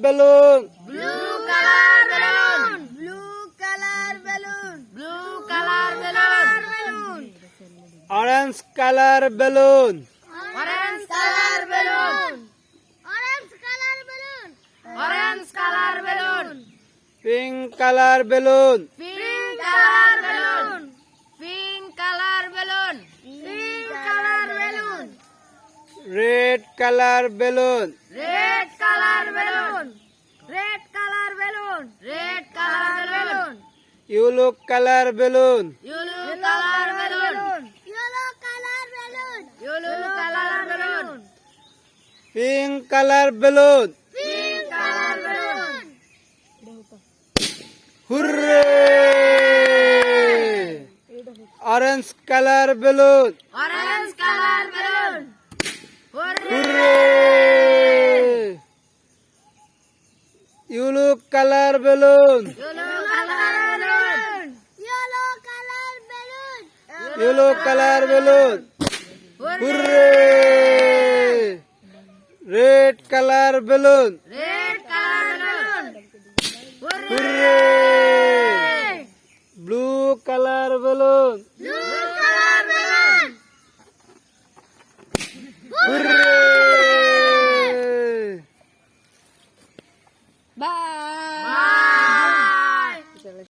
balloon. Blue color balloon. Blue color balloon. Blue color balloon. Orange color balloon. Orange color balloon. Orange color balloon. Orange color balloon. Pink color balloon. Pink color balloon. Pink color balloon. Pink color balloon. Red color balloon. Red color balloon. Red color balloon. Red color balloon. Yellow color balloon. Yellow color balloon. Yellow color balloon. Yellow color balloon. Pink color balloon. Pink color balloon. Hooray! Orange color balloon. Orange color balloon. Hooray! Yellow color balloon. Yellow color balloon. Yellow color balloon. Yellow color balloon. Hooray! Red color balloon. Red color balloon. Hooray! Blue color balloon. Blue